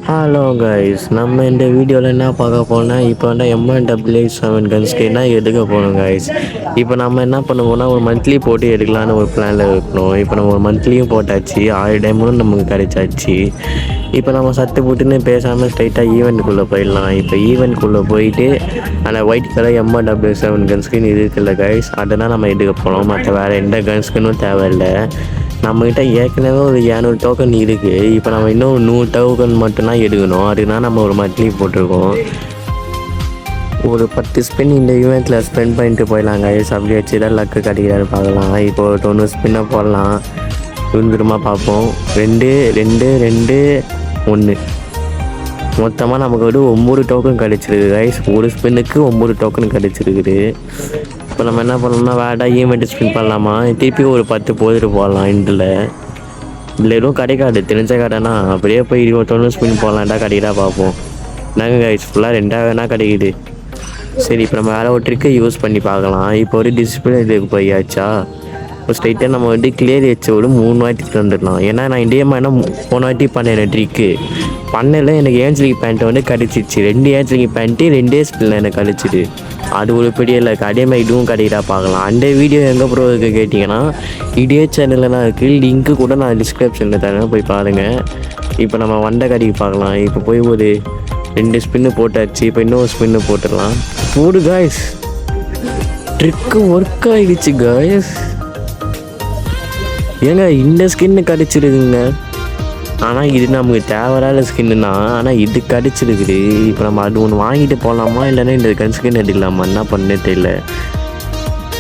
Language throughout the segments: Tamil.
ஹலோ கைஸ், நம்ம இந்த வீடியோவில் என்ன பார்க்க போனா இப்போ வந்து M1W7 கன்ஸ்கின்னா எடுக்க போகணும் கைஸ். இப்போ நம்ம என்ன பண்ணுவோம்னா ஒரு மந்த்லி போட்டு எடுக்கலான்னு ஒரு பிளானில் இருக்கணும். இப்போ நம்ம ஒரு மந்த்லியும் போட்டாச்சு, 1000 டைமும் நமக்கு கிடைச்சாச்சு. இப்போ நம்ம சத்து போட்டுன்னு பேசாமல் ஸ்ட்ரைட்டாக ஈவெண்ட்டுக்குள்ளே போயிடலாம். இப்போ ஈவெண்ட்குள்ளே போயிட்டு அந்த ஒயிட் கலர் M1W7 கன்ஸ்கின் இது இருக்குல்ல கைஸ், அதெல்லாம் நம்ம எடுக்க போகிறோம். மற்ற வேறு எந்த கன்ஸ்கினும் தேவையில்லை. நம்மக்கிட்ட ஏற்கனவே ஒரு 200 டோக்கன் இருக்குது. இப்போ நம்ம இன்னும் 100 டோக்கன் மட்டும்தான் எடுக்கணும். அதுனா நம்ம ஒரு மந்த்லி போட்டிருக்கோம். ஒரு 10 ஸ்பின் இந்த ஈவெண்ட்டில் ஸ்பெண்ட் பண்ணிட்டு போயிடலாம் கைஸ். அப்படி வச்சு தான் லக்கு கிடைக்கிறாரு பார்க்கலாம். இப்போ 90 ஸ்பின்னை போடலாம். விரும்புமா பார்ப்போம். 2 2 2 1 மொத்தமாக நமக்கு வந்து 9 டோக்கன் கிடச்சிருக்கு கைஸ். ஒரு ஸ்பின்னுக்கு 9 டோக்கன் கிடச்சிருக்குது. இப்போ நம்ம என்ன பண்ணோம்னா வேடா ஈவெண்ட்டு ஸ்பின் பண்ணலாமா, திருப்பி ஒரு 10 போதுட்டு போடலாம். இதில் எதுவும் கிடைக்காது, தெரிஞ்ச கடைனா அப்படியே போய் 21 ஸ்பின் போடலான்டா, கிடைக்கிட்டா பார்ப்போம். நாங்கள் கைஸ் ஃபுல்லாக 2 வேணா கிடைக்குது. சரி, இப்போ நம்ம வேறு ஒரு ட்ரிக்கை யூஸ் பண்ணி பார்க்கலாம். இப்போ ஒரு டிஸ்பிளே இதுக்கு போயாச்சா, இப்போ ஸ்ட்ரைட்டாக நம்ம வந்து கிளியர் வச்சு ஒரு 3 வாட்டி தந்துடலாம். ஏன்னா நான் இண்டியமாக என்ன 3 வாட்டி பண்ணேன் ட்ரிக்கு பண்ணல. எனக்கு ஏஞ்சலிக் பேண்ட்டை வந்து கிடச்சிச்சு. 2 ஏஞ்சலிக் பேண்ட்டு 2 ஸ்பின்னில் எனக்கு கிடச்சிது. அது ஒரு பெரிய இல்லை. அதே மாதிரி இதுவும் கிடைக்கிறா பார்க்கலாம். அந்த வீடியோ எங்கே ப்ரோ இருக்குது கேட்டிங்கன்னா இதே சேனலில் தான் இருக்குது. லிங்க்கு கூட நான் டிஸ்கிரிப்ஷனில் தரேன், போய் பாருங்கள். இப்போ நம்ம வண்டை கடைக்கு பார்க்கலாம். இப்போ போய் ஒரு 2 ஸ்பின்னு போட்டாச்சு. இப்போ இன்னொரு ஸ்பின்னு போட்டுடலாம். போடு காய்ஸ், ட்ரிக்கு ஒர்க் ஆகிடுச்சு காய்ஸ். ஏங்க இந்த ஸ்கின்னு கிடச்சிருக்குங்க. ஆனால் இது நமக்கு தேவையான ஸ்கின்னுனா, ஆனால் இது கிடச்சிருக்குது. இப்போ நம்ம அது ஒன்று வாங்கிட்டு போகலாமா, இல்லைன்னா இந்த கன் ஸ்கின் எடுக்கலாமா, என்ன பண்ணே தெரியல.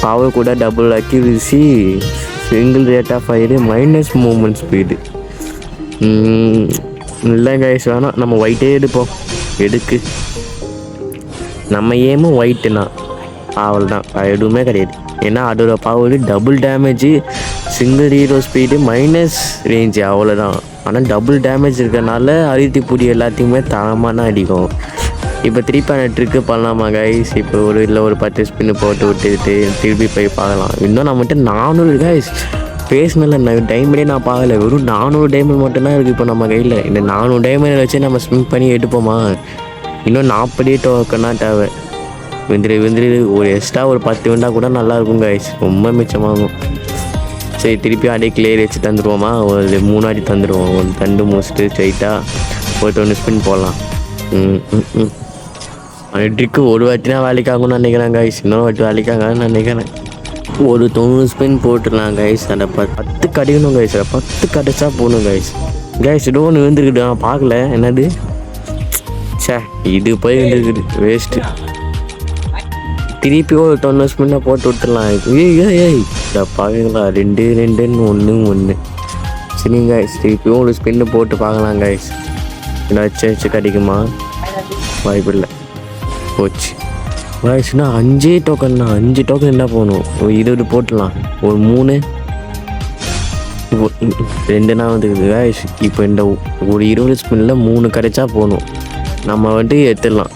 பவர் கூட double accuracy, single rate of fire, minus movement speed. இல்லை கைஸ், வேணாம், நம்ம ஒயிட்டே எடுப்போம். எதுக்கு, நம்ம ஏமும் ஒயிட்டுனா அவள் தான், எதுவுமே கிடையாது. ஏன்னா அதோட power double damage, single hero speed, minus range, அவ்வளோதான். ஆனால் டபுள் டேமேஜ் இருக்கிறனால அழுத்தி பூடி எல்லாத்தையுமே தரமான அடிக்கும். இப்போ திருப்பி அந்த ட்ரிக்கு பண்ணலாமா கைஸ். இப்போ ஒரு 10 ஸ்பின்னு போட்டு விட்டுக்கிட்டு திருப்பி போய் பார்க்கலாம். இன்னும் நம்மகிட்ட 400 கைஸ் பேசினல டைமண்டே நான் பார்க்கல. வெறும் 400 டைமண்ட் மட்டும்தான் இருக்குது இப்போ நம்ம கையில். இந்த 400 டைமண்ட் வச்சு நம்ம ஸ்பின் பண்ணி எடுப்போமா. இன்னும் 40 டோக்கன்னா தேவை. வெந்திரி ஒரு எக்ஸ்ட்ரா ஒரு 10 வேண்டால் கூட நல்லாயிருக்கும் கைஸ், ரொம்ப மிச்சமாகும். சரி, திருப்பி அப்படியே கிளியர் வச்சு தந்துடுவோமா. ஒரு 3 வாட்டி தந்துடுவோம். ஒரு தண்டு முடிச்சுட்டு ஸ்ட்ரைட்டாக ஒரு 1 ஸ்பின் போடலாம். அந்த ட்ரிக்கு ஒரு வாட்டினா வேலைக்காகும்னு நினைக்கிறேன் கைஸ். இன்னொரு வாட்டி வேலைக்காகன்னு நினைக்கிறேன். ஒரு 90 ஸ்பின் போட்டுடலாம் கைஸ். அதை 10 கிடைக்கணும் கைஸ். 10 கிடைச்சா போகணும் கைஸ். கைஸ் இது ஒன்று வந்துருக்குது, நான் பார்க்கல. என்னது, சே, இது போய் வந்துருக்குது, வேஸ்ட்டு. திருப்பி ஒரு 90 ஸ்பின்னை போட்டு விட்டுடலாம். ஏய் பார்க்குங்களா, 2 2 1 1. சரிங்க கைஸ், திருப்பியும் ஒரு ஸ்பின்னு போட்டு பார்க்கலாம் கைஸ். ஏதாச்சும் கிடைக்குமா, வாய்ப்பு இல்லை, போச்சு கைஸ்னா. 5 டோக்கன்னா 5 டோக்கன் என்ன போகணும். ஒரு 20 போட்டுடலாம். ஒரு 3 2னா வந்துருக்குது கைஸ். இப்போ இந்த ஒரு 20 ஸ்பின்னில் 3 கிடைச்சா போகணும். நம்ம வந்து எடுத்துடலாம்.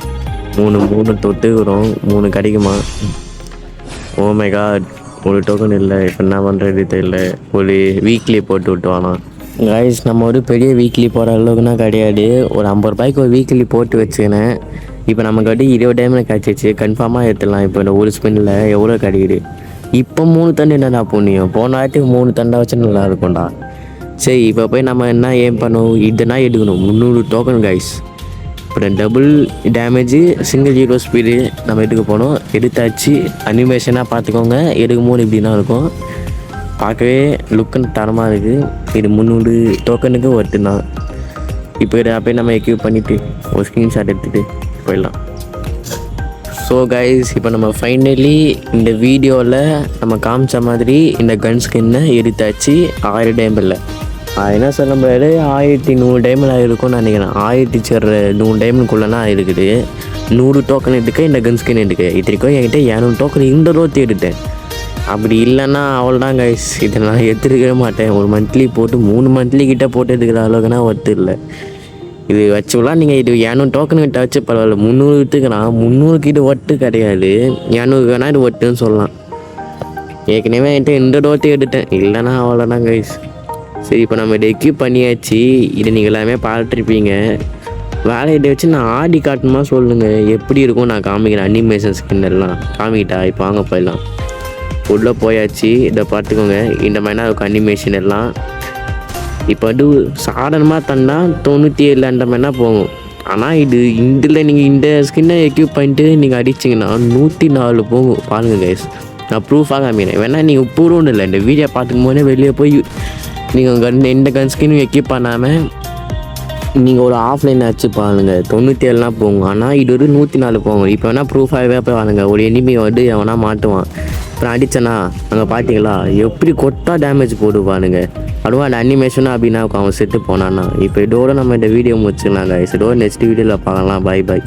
3 தொட்டுக்கிறோம். 3 கிடைக்குமா. ஓ மை காட், ஒரு டோக்கன் இல்லை. இப்போ என்ன பண்ணுறது தெரியல. ஒரு வீக்லி போட்டு விட்டுவானா கைஸ். நம்ம ஒரு பெரிய வீக்லி போகிற அளவுக்குனா கிடையாது. ஒரு 50 ரூபாய்க்கு ஒரு வீக்லி போட்டு வச்சுக்கினேன். இப்போ நமக்கு வந்து 20 டைமில் கிடச்சிச்சு. கன்ஃபார்மாக எடுத்துடலாம். இப்போ இந்த ஒரு ஸ்பின்னில் எவ்வளோ கிடைக்குது. இப்போ 3 தண்டு என்னடா புண்ணியம். போன வாட்டி 3 தண்டை வச்சு நல்லா இருக்கும்டா. சரி, இப்போ போய் நம்ம என்ன ஏம் பண்ணுவோம், இதுனா எடுக்கணும். 300 டோக்கன் கைஸ். அப்புறம் double damage, single hero speed நம்ம எடுக்க போனோம். எடுத்தாச்சு. அனிமேஷனாக பார்த்துக்கோங்க. எடுக்கும்போது இப்படி தான் இருக்கும். பார்க்கவே லுக்குன்னு தரமாக இருக்குது. இது 300 டோக்கனுக்கு ஒர்த்து தான். இப்போ இதை அப்படியே நம்ம எக்யூப் பண்ணிவிட்டு ஒரு ஸ்க்ரீன்ஷாட் எடுத்துகிட்டு போயிடலாம். ஸோ கைஸ், இப்போ நம்ம ஃபைனலி இந்த வீடியோவில் நம்ம காமிச்ச மாதிரி இந்த கன் ஸ்கின்னை எடுத்தாச்சு. 1000 டைமில் என்ன சொல்ல முடியாது, 1100 டைமில் இருக்கும்னு நினைக்கிறேன். 1100 டைமண்ட்குள்ளேனா இருக்குது. 100 டோக்கன் எடுக்க இந்த கன் ஸ்கின் எடுக்க. இத்தனைக்கும் என்கிட்ட 200 டோக்கன் இந்த ரோத்தி எடுத்தேன். அப்படி இல்லைன்னா அவ்வளோதான் கைஸ். இதை நான் எடுத்துருக்கவே மாட்டேன். ஒரு மந்த்லி போட்டு 3 மந்த்லி கிட்டே போட்டு எடுக்கிற அளவுக்குனா ஒர்த்து இல்லை. இது வச்சுலாம் நீங்கள் இது 200 டோக்கன் கிட்ட வச்சு பரவாயில்ல. 300 எடுத்துக்கிறான். 300 கிட்ட ஒட்டு கிடையாது. 200 வேணால் இது ஒட்டுன்னு சொல்லலாம். ஏற்கனவே என்கிட்ட இந்த ரோத்தி எடுத்தேன். இல்லைன்னா அவ்வளோதான் கைஸ். சரி, இப்போ நம்ம இதை எக்யூப் பண்ணியாச்சு. இதை நீங்கள் எல்லாமே பார்த்துருப்பீங்க. வேலையிட்ட வச்சு நான் ஆடி காட்டணுமா சொல்லுங்கள், எப்படி இருக்கும் நான் காமிக்கிறேன். அனிமேஷன் ஸ்கின் எல்லாம் காமிக்கிட்டா. இப்போ வாங்க போயிடலாம். உள்ளே போயாச்சு. இதை பார்த்துக்கோங்க, இந்த மாதிரினா இருக்கும் அனிமேஷன் எல்லாம். இப்போ அது சாதாரணமாக தந்தா 97 அந்த மாதிரினா போகும். ஆனால் இதில் நீங்கள் இந்த ஸ்கின்னை எக்யூப் பண்ணிட்டு நீங்கள் அடிச்சிங்கன்னா 104 போகும். பாருங்கள் கைஸ், நான் ப்ரூஃபாக காமிக்கிறேன். வேணா நீங்கள் பூர்வம் இல்லை, இந்த வீடியோ பார்த்துக்கும் போதே வெளியே போய் நீங்கள் எந்த கன் ஸ்கின்னும் எக்யூப் பண்ணாமல் நீங்கள் ஒரு ஆஃப்லைன் ஆச்சு பாருங்கள், 97 போகும். ஆனால் இது ஒரு 104 போகும். இப்போ வேணால் ப்ரூஃபாகவே போய் வாங்க. ஒரு எனிமி வந்து எவனா மாட்டுவான், அப்புறம் அடித்தனா அங்கே பார்த்தீங்களா எப்படி கொட்டா டேமேஜ் போடுவானுங்க. அதுவும் அந்த அனிமேஷனாக அப்படின்னா அவன் செத்து போனான்னா. இப்போ இதோட நம்ம இந்த வீடியோ முடிச்சுக்கலாம் கைஸ். இதோட நெக்ஸ்ட் வீடியோவில் பார்க்கலாம். பை.